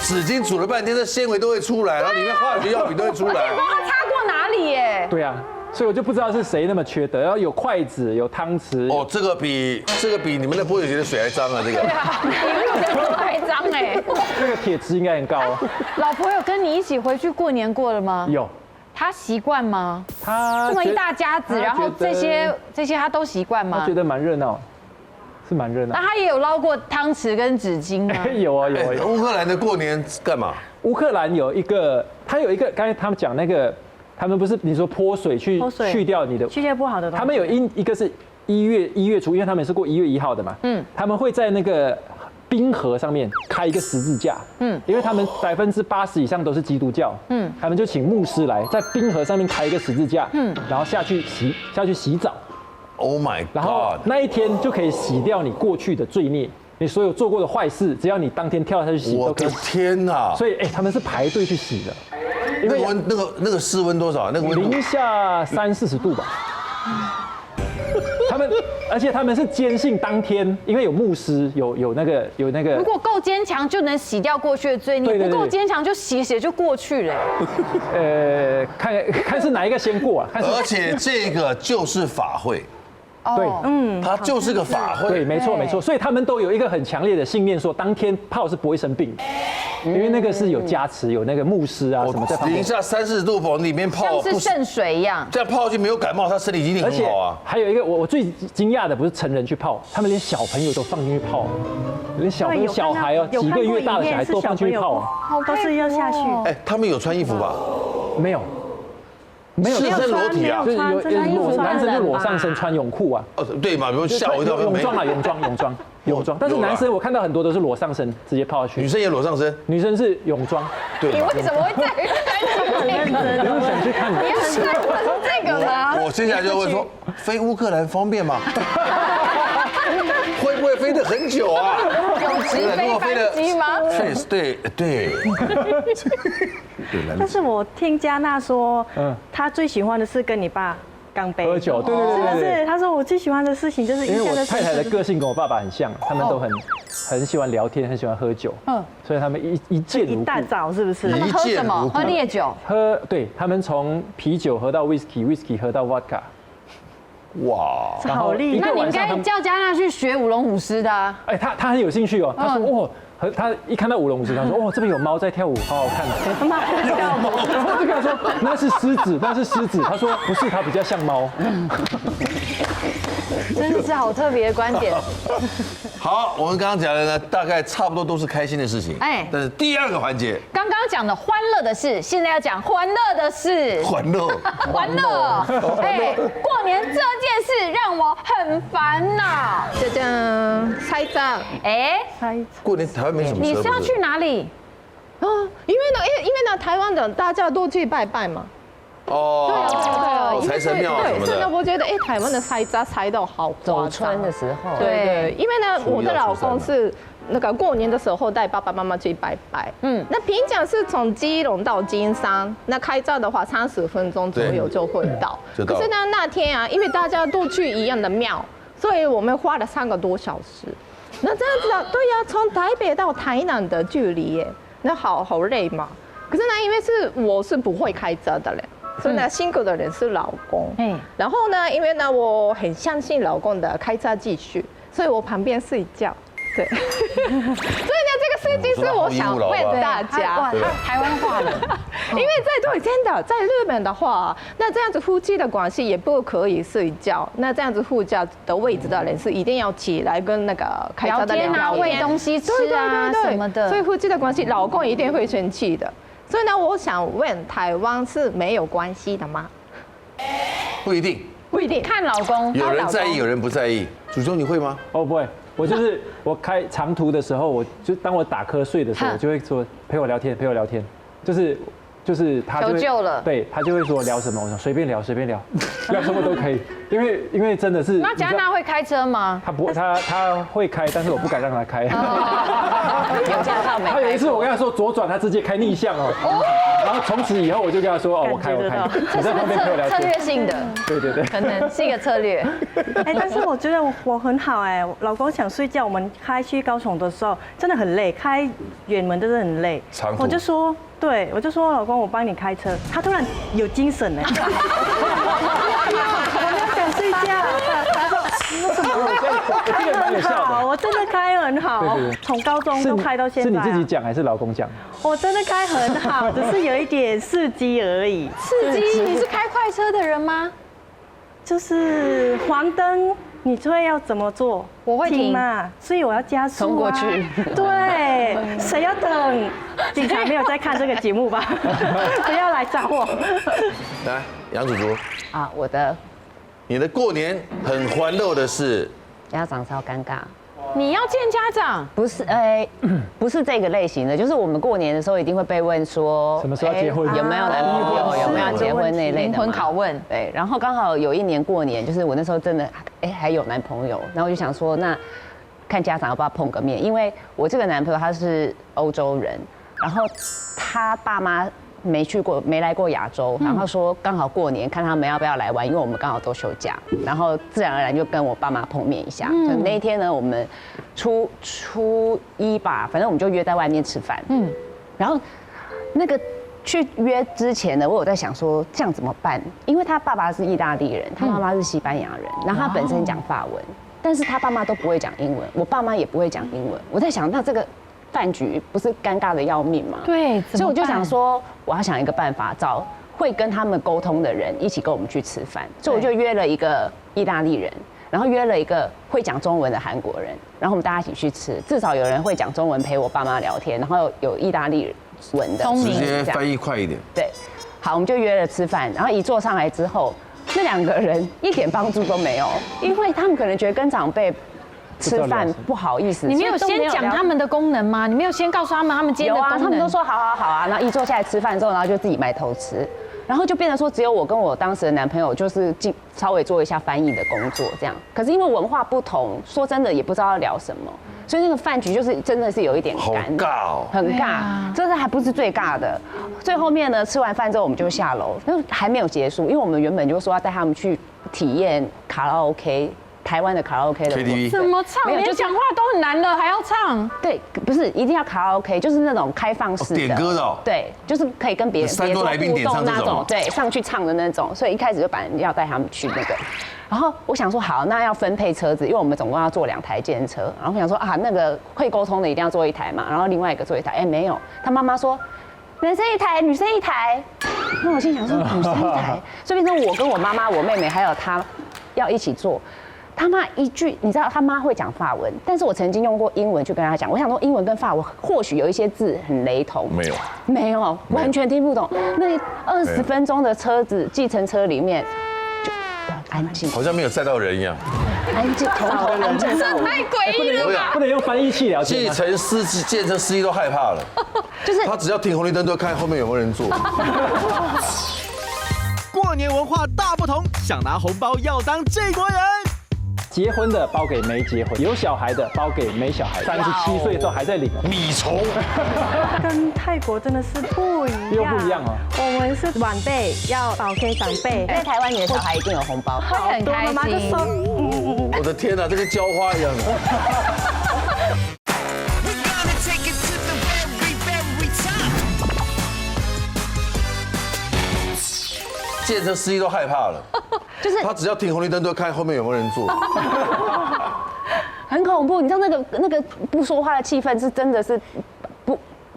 S3: 纸巾煮了半天，这纤维都会出来，然后里面化学药品都会出来。
S5: 不知道它擦过哪里耶？
S2: 对啊。所以我就不知道是谁那么缺德，然后有筷子，有汤匙。
S3: 哦，这个比你们的泼水节的水还脏啊！这个。
S5: 对啊，你们的水还脏哎。
S2: 这个铁质应该很高哦。
S5: 老婆有跟你一起回去过年过了吗？
S2: 有。
S5: 他习惯吗？
S2: 他
S5: 这么一大家子，然后这些他都习惯吗？
S2: 他觉得蛮热闹，是蛮热闹。
S5: 那他也有捞过汤匙跟纸巾吗？
S2: 有啊。
S3: 乌克兰的过年干嘛？
S2: 乌克兰有一个，刚才他们讲那个。他们不是你说泼水去去掉你的
S4: 去掉不好的东西。
S2: 他们有一个是1月初，因为他们是过1月1号的嘛，他们会在那个冰河上面开一个十字架，因为他们80%以上都是基督教，他们就请牧师来在冰河上面开一个十字架，然后下去洗澡
S3: ，Oh my God，
S2: 然后那一天就可以洗掉你过去的罪孽。你所有做过的坏事，只要你当天跳下去洗都可以。
S3: 我的天哪！
S2: 所以他们是排队去洗的。
S3: 因为那个室温多少？那个温度
S2: 零下30-40度吧。而且他们是坚信当天，因为有牧师，有那个。
S5: 如果够坚强，就能洗掉过去的罪孽；不够坚强，就洗就过去了。
S2: 看是哪一个先过啊？
S3: 而且这个就是法会。
S2: 对，
S3: 它就是个法会。
S2: 对，没错，所以他们都有一个很强烈的信念，说当天泡是不会生病的，因为那个是有加持，有那个牧师啊什么在旁边。
S3: 零下30度往里面泡，
S5: 像是圣水一样，
S3: 这样泡就没有感冒，他身体一定很好啊。
S2: 还有一个我最惊讶的不是成人去泡，他们连小朋友都放进去泡，连小孩哦，几个月大的小孩都放进去泡，
S4: 都是要下去。
S3: 他们有穿衣服吧？
S2: 没有。没有
S3: 赤身裸体啊，
S2: 就是男生就裸上身穿泳裤啊。
S3: 哦，对嘛，比如吓我一跳，
S2: 泳装。但是男生我看到很多都是裸上身直接泡下去。
S3: 女生也裸上身，
S2: 女生是泳装。
S3: 对。
S5: 你为什么会在乎这个？
S2: 你会想去看？
S5: 你很在乎的是这个吗？
S3: 我接下来就问说，飞乌克兰方便吗？会不会飞得很久啊？
S5: 有直飞班机吗？
S3: 对。
S4: 但是我听嘉娜说，她最喜欢的是跟你爸干杯
S2: 喝酒，对。
S4: 是，她说我最喜欢的事情就是
S2: 因为我太太的个性跟我爸爸很像，他们都很喜欢聊天，很喜欢喝酒，所以他们一见如故。
S4: 一大早是不是？
S5: 他们喝什么？喝烈酒。
S2: 对他们从啤酒喝到 whisky 喝到 vodka。
S3: 哇，
S4: 好厉害！
S5: 那你应该叫嘉娜去学舞龙舞狮的啊。
S2: 哎，他很有兴趣哦。他说他一看到舞龙舞狮，他说这边有猫在跳舞，好好看。
S4: 猫在跳舞，
S2: 然后就跟他说那是狮子。他说不是，它比较像猫。
S5: 真的是好特别的观点。
S3: 好，我们刚刚讲的呢，大概差不多都是开心的事情。但是第二个环节，
S5: 刚刚讲的欢乐的事，现在要讲欢乐的事。
S3: 欢乐。
S5: 过年这件事让我很烦恼。
S6: 就这样猜账。
S3: 过年台湾没什么。
S5: 你是要去哪里？
S6: 因为呢，台湾的大家都去拜拜嘛。对，
S3: 财神庙什么的。
S6: 真的，我觉得台湾的塞扎塞到好
S7: 走春的时候。
S6: 对，因为呢，我的老公是那个过年的时候带爸爸妈妈去拜拜。那平常是从基隆到金山，那开车的话30分钟左右就会到。可是呢，那天啊，因为大家都去一样的庙，所以我们花了3个多小时。那这样子啊，对呀，从台北到台南的距离耶，那好累嘛。可是呢，因为我是不会开车的人。所以呢，辛苦的人是老公。然后呢，因为呢，我很相信老公的开车技术，所以我旁边睡觉。对。所以呢，这个事情是我想问大家，
S5: 台湾话的。
S6: 因为真的在日本的话，那这样子夫妻的关系也不可以睡觉。那这样子副驾的位置的人是一定要起来跟那个开车的人聊天，
S5: 喂东西吃啊什么的。
S6: 所以夫妻的关系，老公一定会生气的。所以呢，我想问，台湾是没有关系的吗？
S3: 不一定，
S5: 看老公。
S3: 有人在意，有人不在意。祖宗，你会吗？
S2: 不会。我开长途的时候，当我打瞌睡的时候，我就会说陪我聊天，就是他求
S5: 救了。
S2: 对，他就会说聊什么，我说随便聊，聊什么都可以。因为真的是。
S5: 那嘉娜会开车吗？
S2: 他会开，但是我不敢让他开。
S5: 有驾照没？
S2: 他有一次我跟他说左转，他直接开逆向哦。然后从此以后我就跟他说我开。你在旁边陪我聊天。
S5: 策略性的。
S2: 对。
S5: 可能是一个策略。
S4: 但是我觉得我很好老公想睡觉，我们开去高雄的时候真的很累，开远门真的很累。我就说。对，我就说老公，我帮你开车。他突然有精神我没有想睡觉。他说为什么？开很好，我真的开很好，从高中都开到现在。
S2: 是你自己讲还是老公讲？
S4: 我真的开很好，只是有一点刺激而已。
S5: 刺激？你是开快车的人吗？
S4: 就是黄灯。你会要怎么做？
S5: 我会停
S4: 嘛，所以我要加速
S5: 冲过去。
S4: 对，谁要等？警察没有在看这个节目吧？不要来找我。
S3: 来，杨祖竹
S7: 你
S3: 的过年很欢乐的是
S7: 家长超尴尬。
S5: 你要见家长？
S7: 不是这个类型的，就是我们过年的时候一定会被问说
S2: 什么时候结婚，
S7: 有没有男朋友，有没有结婚那一类的
S5: 灵魂拷问。
S7: 对，然后刚好有一年过年，就是我那时候真的还有男朋友，然后我就想说，那看家长要不要碰个面，因为我这个男朋友他是欧洲人，然后他爸妈没来过亚洲，然后说刚好过年看他们要不要来玩，因为我们刚好都休假，然后自然而然就跟我爸妈碰面一下。所以那一天呢，我们初一吧，反正我们就约在外面吃饭。然后那个去约之前呢，我有在想说这样怎么办？因为他爸爸是意大利人，他妈妈是西班牙人，然后他本身讲法文，但是他爸妈都不会讲英文，我爸妈也不会讲英文。我在想，那这个饭局不是尴尬的要命吗？
S5: 对，
S7: 所以我就想说，我要想一个办法，找会跟他们沟通的人一起跟我们去吃饭。所以我就约了一个意大利人，然后约了一个会讲中文的韩国人，然后我们大家一起去吃，至少有人会讲中文陪我爸妈聊天，然后有意大利文的，
S3: 直接翻译快一点。
S7: 对，好，我们就约了吃饭，然后一坐上来之后，那2个人一点帮助都没有，因为他们可能觉得跟长辈吃饭不好意思。
S5: 你没有先讲他们的功能吗？你没有先告诉他们今天的功能？
S7: 有啊，他们都说好啊，然后一坐下来吃饭之后，然后就自己埋头吃。然后就变成说，只有我跟我当时的男朋友就是稍微做一下翻译的工作这样。可是因为文化不同，说真的也不知道要聊什么，所以那个饭局就是真的是有一点干，
S3: 好尬哦，
S7: 很尬。这是还不是最尬的，最后面呢，吃完饭之后我们就下楼，但还没有结束，因为我们原本就说要带他们去体验卡拉 OK。台湾的卡拉 OK 的
S3: KTV
S5: 怎么唱？连讲话都很难了，还要唱？
S7: 对，不是一定要卡拉 OK， 就是那种开放式的
S3: 点歌的。
S7: 对，就是可以跟别人
S3: 3桌来宾点唱那种，
S7: 对，上去唱的那种。所以一开始就本来要带他们去那个，然后我想说好，那要分配车子，因为我们总共要坐2台计程车。然后我想说啊，那个会沟通的一定要坐1台嘛，然后另外一个坐1台。哎，没有，他妈妈说男生1台，女生1台。那我心想说女生1台，所以变成我跟我妈妈、我妹妹还有他要一起坐。他妈一句，你知道他妈会讲法文，但是我曾经用过英文去跟他讲，我想说英文跟法文或许有一些字很雷同，没有，完全听不懂。那20分钟的车子计程车里面就安静，
S3: 好像没有载到人一样，
S7: 安静，头安静，
S5: 这太诡异了吧？
S2: 不能用翻译器聊天。
S3: 计程司机都害怕了，就是他只要停红绿灯都看后面有没有人坐。
S1: 过年文化大不同，想拿红包要当这国人。
S2: 结婚的包给没结婚，有小孩的包给没小孩，37岁都还在领
S3: 米虫，
S4: 跟泰国真的是不一样，
S2: 又不一样哦。
S4: 我们是晚辈要包给长辈，
S7: 在台湾你的小孩一定有红包，
S5: 会很开心。
S4: 妈妈就说，
S3: 我的天哪，这跟浇花一样的。计程司机都害怕了，就是他只要停红绿灯都看后面有没有人坐，
S7: 很恐怖。你知道那个不说话的气氛是真的是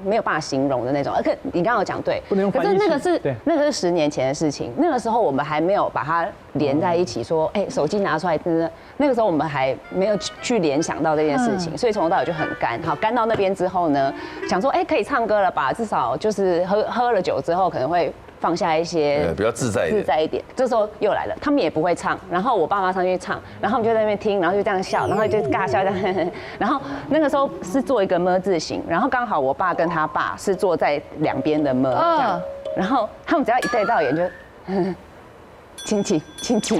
S7: 没有办法形容的那种。而且你刚刚有讲对，
S2: 不能用翻译器。
S7: 可是那个是10年前的事情，那个时候我们还没有把它连在一起，说哎手机拿出来真的。那个时候我们还没有去联想到这件事情，所以从头到尾就很干。好，干到那边之后呢，想说可以唱歌了吧？至少就是喝了酒之后可能会。放下一些，
S3: 比较自在
S7: 一点。这时候又来了，他们也不会唱，然后我爸妈上去唱，然后我们就在那边听，然后就这样笑，然后就尬笑这样。然后那个时候是做一个么字形，然后刚好我爸跟他爸是坐在2边的么这样，然后他们只要一对到眼就，亲亲亲亲，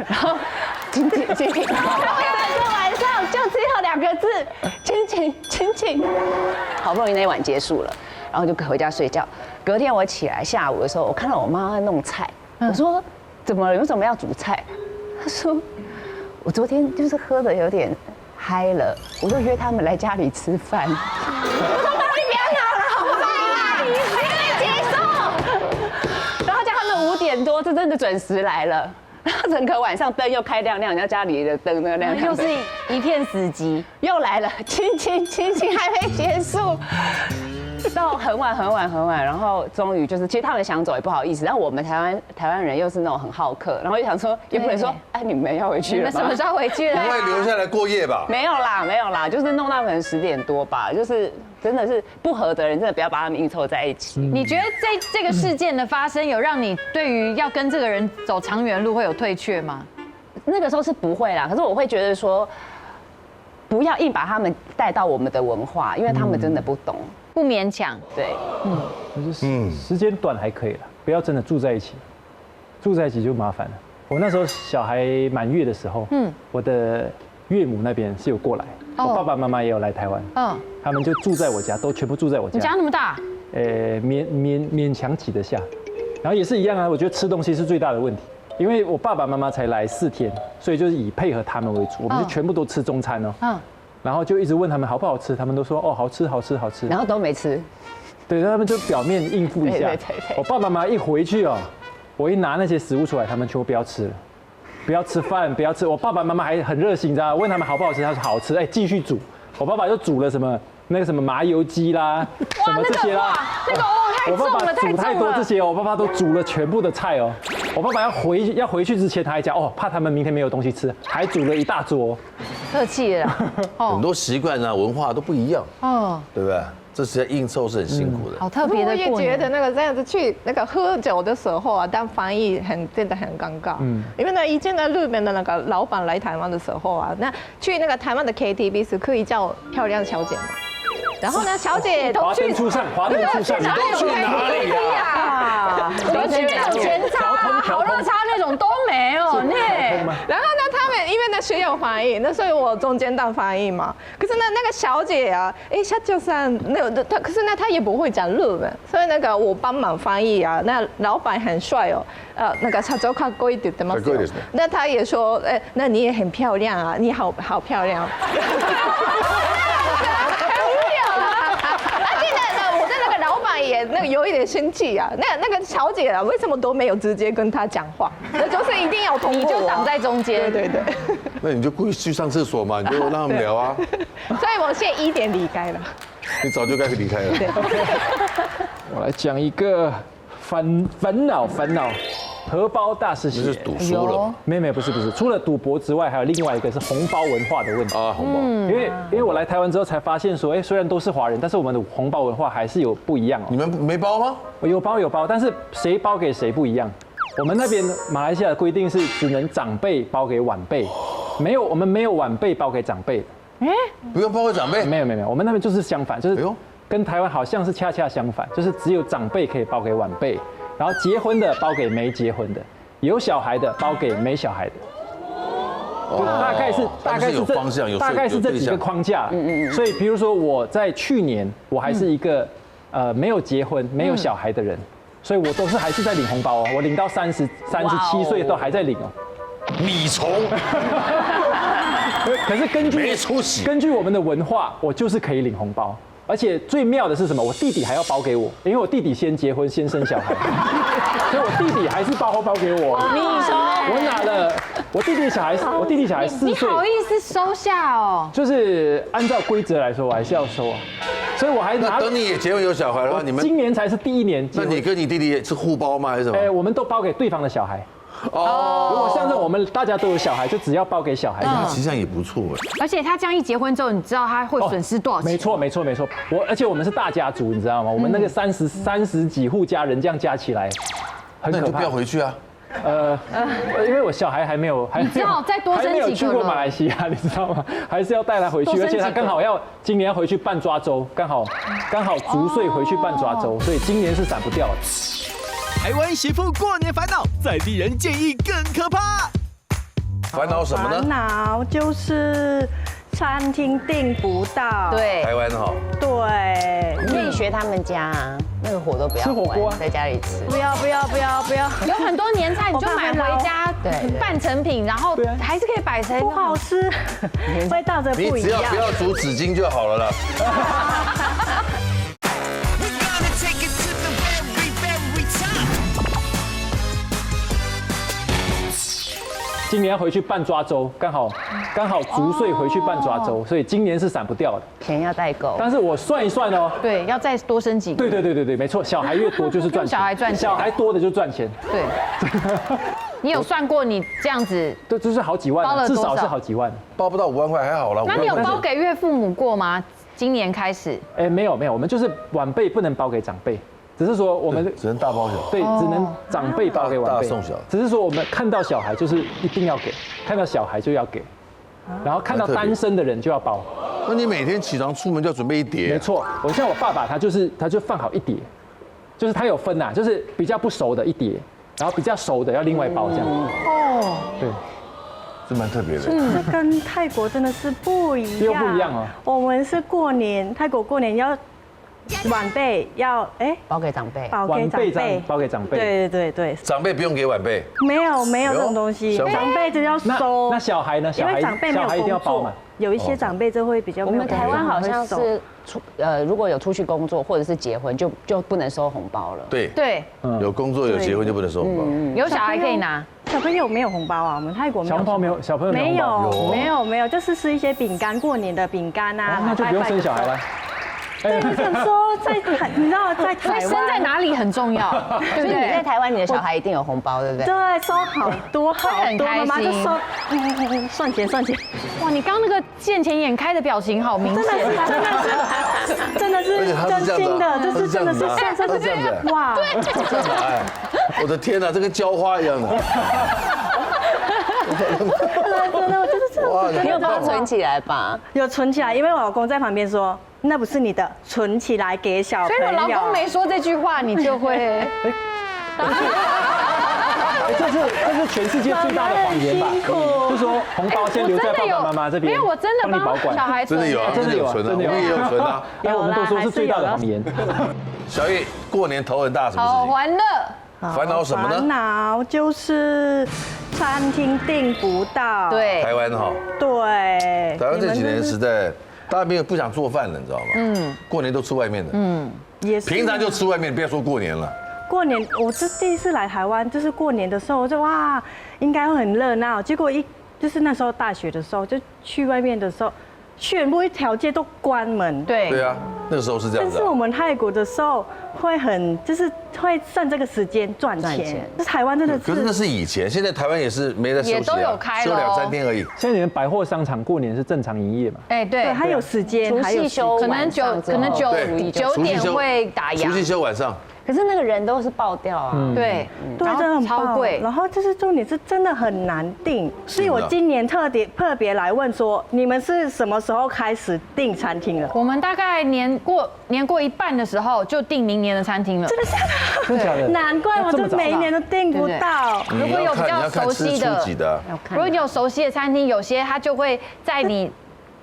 S7: 然后亲亲亲亲，然后那个晚上就只有2个字，亲亲亲亲。好不容易那一晚结束了。然后就回家睡觉。隔天我起来下午的时候，我看到我妈在弄菜，我说怎么了？为什么要煮菜？她说我昨天就是喝的有点嗨了，我就约他们来家里吃饭。我说妈，你不要闹了，好不好？你接受。然后叫他们5点多，就真的准时来了。然后整个晚上灯又开亮亮，人家家里的灯那亮亮，
S5: 又是一片死寂，
S7: 又来了，亲亲亲亲还没结束。到很晚，然后终于就是，其实他们想走也不好意思，然后我们台湾人又是那种很好客，然后就想说也不能说，哎，你们要回去了，
S5: 你们什么时候回去了？
S3: 不会留下来过夜吧？
S7: 没有啦，就是弄到可能10点多吧，就是真的是不合的人，真的不要把他们硬凑在一起。
S5: 你觉得这个事件的发生，有让你对于要跟这个人走长远路会有退却吗？
S7: 那个时候是不会啦，可是我会觉得说，不要硬把他们带到我们的文化，因为他们真的不懂。
S5: 不勉强，
S7: 对，
S2: 就是时间短还可以了，不要真的住在一起，住在一起就麻烦了。我那时候小孩满月的时候，我的岳母那边是有过来，我爸爸妈妈也有来台湾，他们就住在我家，都全部住在我家。
S5: 你家那么大？
S2: 勉强挤得下，然后也是一样啊。我觉得吃东西是最大的问题，因为我爸爸妈妈才来4天，所以就是以配合他们为主，我们就全部都吃中餐哦。然后就一直问他们好不好吃，他们都说哦好吃好吃好吃，
S7: 然后都没吃，
S2: 对，他们就表面应付一下。我爸爸妈妈一回去哦，我一拿那些食物出来，他们全部不要吃了，不要吃饭，不要吃。我爸爸妈妈还很热心，你知道，问他们好不好吃，他说好吃，哎继续煮。我爸爸就煮了什么那个什么麻油鸡啦，什么这些啦。我爸爸煮太多这些，我爸爸都煮了全部的菜哦。我爸爸要回去之前，他还讲哦，怕他们明天没有东西吃，还煮了一大桌。
S5: 客气了，
S3: 很多习惯啊、文化都不一样，对不对？这实在应酬是很辛苦的。
S5: 好特别的过年。
S6: 我也觉得那个这样子去那个喝酒的时候啊，当翻译真的很尴尬。因为呢，以前呢日本的那个老板来台湾的时候啊，那去那个台湾的 KTV 是可以叫漂亮小姐嘛。然后呢，小姐都去
S2: 华灯初上，
S3: 你都去哪里
S5: 啊？都去前叉啊、好乐叉那种都没有呢。
S6: 然后呢，他们因为呢需要翻译，那所以我中间当翻译嘛。可是呢，那个小姐啊，小姐さん她可是呢她也不会讲日文，所以那个我帮忙翻译啊。那老板很帅哦，那个社長かっこいいって言ってますよ。那他也说，那你也很漂亮啊，你好漂亮。也那个有一点生气啊，那个小姐啊，为什么都没有直接跟他讲话？那就是一定要通过，
S5: 你就挡在中间。
S6: 对。
S3: 那你就故意去上厕所嘛，你就让他们聊啊。
S6: 所以我现在1点离开了。
S3: 你早就该离开了。
S2: 我来讲一个烦恼。荷包大事情，
S3: 是赌输了？
S2: 没有，不是，除了赌博之外，还有另外一个是红包文化的问题
S3: 啊，红包。
S2: 因为我来台湾之后才发现说，虽然都是华人，但是我们的红包文化还是有不一样哦。
S3: 你们没包吗？
S2: 有包，但是谁包给谁不一样。我们那边马来西亚的规定是只能长辈包给晚辈，我们没有晚辈包给长辈。
S3: 不用包给长辈？
S2: 没有，我们那边就是相反，就是跟台湾好像是恰恰相反，就是只有长辈可以包给晚辈。然后结婚的包给没结婚的，有小孩的包给没小孩的，大概是
S3: 有方向，
S2: 大概是这几个框架。所以比如说我在去年，我还是一个没有结婚、没有小孩的人，所以我都是还是在领红包哦，我领到37岁都还在领哦。
S3: 米虫。
S2: 可是根据我们的文化，我就是可以领红包。而且最妙的是什么？我弟弟还要包给我，因为我弟弟先结婚先生小孩，所以我弟弟还是包给我。
S5: 你说
S2: 我拿了我弟弟小孩4岁，
S5: 你好意思收下哦？
S2: 就是按照规则来说，我还是要收啊。所以我还拿。
S3: 等你也结婚有小孩的话，你们
S2: 今年才是第1年。
S3: 那你跟你弟弟是互包吗？还是什么？
S2: 我们都包给对方的小孩。如果像是我们大家都有小孩，就只要包给小孩。
S3: 其实这样也不错哎。
S5: 而且他这样一结婚之后，你知道他会损失多少钱？
S2: 没错。而且我们是大家族，你知道吗？我们那个30几户家人这样加起来，很可怕。
S3: 那你就不要回去啊。
S2: 因为我小孩还没有，
S5: 你只好再多生几个。还没有
S2: 去过马来西亚，你知道吗？还是要带他回去，而且他刚好今年要回去办抓周，刚好足岁回去办抓周，所以今年是闪不掉的。
S1: 台湾媳妇过年烦恼，在地人建议更可怕。
S3: 烦恼什么呢？
S4: 烦恼就是餐厅订不到。
S5: 对，
S3: 台湾哈。
S4: 对，
S7: 你可以学他们家啊，那个火都不要
S2: 吃火锅
S7: 在家里吃。
S4: 不要，
S5: 有很多年菜，你就买回家，半成品，然后还是可以摆成
S4: 不好吃，味道的不一样。
S3: 你只要不要煮纸巾就好了啦。
S2: 今年要回去办抓周，刚好足岁回去办抓周，所以今年是闪不掉的。
S7: 钱要代购，
S2: 但是我算一算哦，
S5: 对，要再多生几个。
S2: 对，没错，小孩越多就是赚钱，
S5: 小孩赚钱，
S2: 小孩多的就赚钱。
S5: 对，你有算过你这样子？
S2: 对，就是好几万，至少是好几万。
S3: 包不到5万块还好啦。
S5: 那你有包给岳父母过吗？今年开始？
S2: 没有，我们就是晚辈不能包给长辈。只是说我们
S3: 只能大包小，
S2: 对，只能长辈包给晚辈，
S3: 大送小。
S2: 只是说我们看到小孩就是一定要给，看到小孩就要给，然后看到单身的人就要包。
S3: 那你每天起床出门就要准备一叠？
S2: 没错，像我爸爸他就放好一叠，就是他有分呐，就是比较不熟的一叠，然后比较熟的要另外包这样。哦，对，
S3: 这蛮特别的。
S4: 这跟泰国真的是不一样，
S2: 又不一样哦。
S4: 我们是过年，泰国过年要。晚辈要
S7: 包给长辈，
S4: 包给长辈，对，
S3: 长辈不用给晚辈，
S4: 没有这种东西，长辈只要收。
S2: 那小孩呢？
S4: 因为长辈没有
S2: 一定要包嘛。
S4: 有一些长辈就会比较。
S7: 我们台湾好像是如果有出去工作或者是结婚，就不能收红包了。
S5: 对，
S3: 有工作有结婚就不能收红包。
S5: 有小孩可以拿。
S4: 小朋友没有红包啊，我们泰国没有。
S2: 小朋友
S4: 没有，就是吃一些饼干，过年的饼干啊。
S2: 那就不用生小孩了。
S4: 对，我想说你知道在台湾
S5: 生在哪里很重要，对不对？
S7: 你在台湾，你的小孩一定有红包，对不对？
S4: 对，收好多，妈妈就收，算钱。
S5: 哇，你刚那个见钱眼开的表情好明显，
S4: 真的是真的是真心的，这是真的是
S3: 他是这样子，
S4: 哇，
S3: 哎，我的天哪，这跟浇花一样的。
S4: 真的，我就是这样子。
S7: 你有把它存起来吧？
S4: 有存起来，因为我老公在旁边说，那不是你的，存起来给小朋友。
S5: 所以我老公没说这句话，你就会。
S2: 这是全世界最大的谎言吧？就说红包先留在爸爸妈妈这边，
S5: 没有，我真的帮小孩
S3: 真的有啊，真的有存啊，我们也有存啊。
S2: 因为我们都说是最大的谎言。
S3: 小玉过年头很大，什么事情？
S5: 好欢乐。
S3: 烦恼什么呢？
S4: 烦恼就是餐厅订不到。
S5: 对，
S3: 台湾哈。
S4: 对。
S3: 台湾这几年实在，大家没有不想做饭了，你知道吗？嗯。过年都吃外面的。嗯。也是。平常就吃外面，不要说过年了。
S4: 过年，我是第一次来台湾，就是过年的时候，我就哇，应该会很热闹。结果就是那时候大学的时候，就去外面的时候，全部一条街都关门。
S3: 对啊，那个时候是这样子。
S4: 但是我们泰国的时候会就是会算这个时间赚钱。这台湾真的是。
S3: 可是那是以前，现在台湾也是没在休息，
S5: 也都有开
S3: 休2、3天而已。
S2: 现在你们百货商场过年是正常营业嘛？
S5: 哎，对，
S4: 它有时间，
S7: 除夕休，
S5: 可能9点会打烊。
S3: 除夕休晚上。
S7: 可是那个人都是爆掉啊，
S5: 对，
S4: 真的很
S5: 超贵。
S4: 然后就是重点是真的很难订，所以我今年特别来问说，你们是什么时候开始订餐厅了？
S5: 我们大概年过一半的时候就订明年的餐厅了。
S4: 真的假的？
S2: 真的假的？
S4: 难怪我就每一年都订不到。
S5: 如果有比较熟悉的，如果你有熟悉的餐厅，有些他就会在你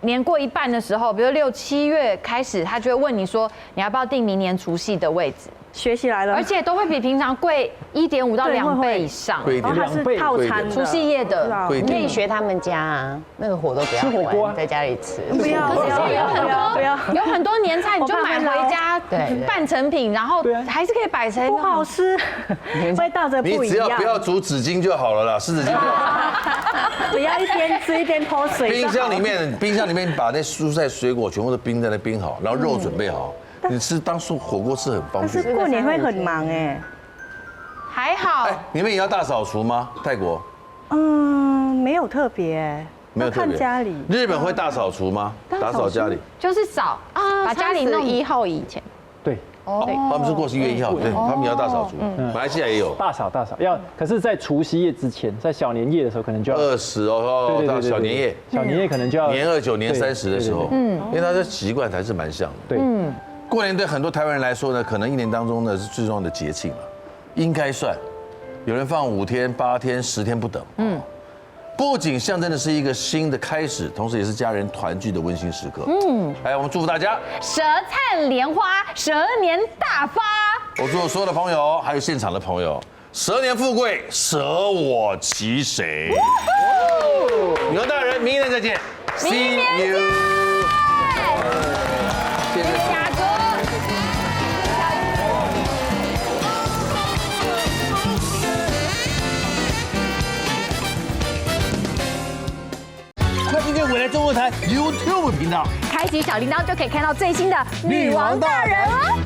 S5: 年过一半的时候，比如6、7月开始，他就会问你说，你要不要订明年除夕的位置？
S4: 学习来了，
S5: 而且都会比平常贵1.5到2倍以上，
S3: 贵一点
S4: ，2倍套餐
S5: 除夕夜的，
S7: 你可以学他们家啊，那个火都不要吃火锅，在家里吃。
S4: 不要，
S5: 有很多年菜你就买回家半成品，然后还是可以摆成
S4: 不好吃，味道的不一样。
S3: 你只要不要煮纸巾就好了啦，湿纸巾。
S4: 不要一边吃一边泼水。
S3: 冰箱里面把那蔬菜水果全部都冰在那冰好，然后肉准备好。你吃当火锅吃很方便，
S4: 但是过年会很忙哎。
S5: 还好。
S3: 你们也要大扫除吗？泰国？
S4: 没有特别，
S3: 没有特别。
S4: 看家里。
S3: 日本会大扫除吗？打扫家里？
S5: 就是扫啊，把家里弄
S6: 1号以前。
S2: 对。
S3: 他们是过1月1号，对，他们也要大扫除。马来西亚也有
S2: 大扫要，可是，在除夕夜之前，在小年夜的时候，可能就要
S3: 20哦，对，小年夜，
S2: 小年夜可能就要
S3: 年29、年30的时候，因为他的习惯还是蛮像的。
S2: 对，
S3: 过年对很多台湾人来说呢，可能1年当中呢是最重要的节庆了，应该算，有人放5天、8天、10天不等。不仅象征的是一个新的开始，同时也是家人团聚的温馨时刻。来，我们祝福大家
S5: 舌灿莲花，蛇年大发。
S3: 我祝所有的朋友，还有现场的朋友，蛇年富贵，舍我其谁。牛大人，明年再见。See you。谢谢
S5: 嘉哥。
S1: 快订阅未来中文台 YouTube 频道，
S5: 开启小铃铛就可以看到最新的女王大人哦。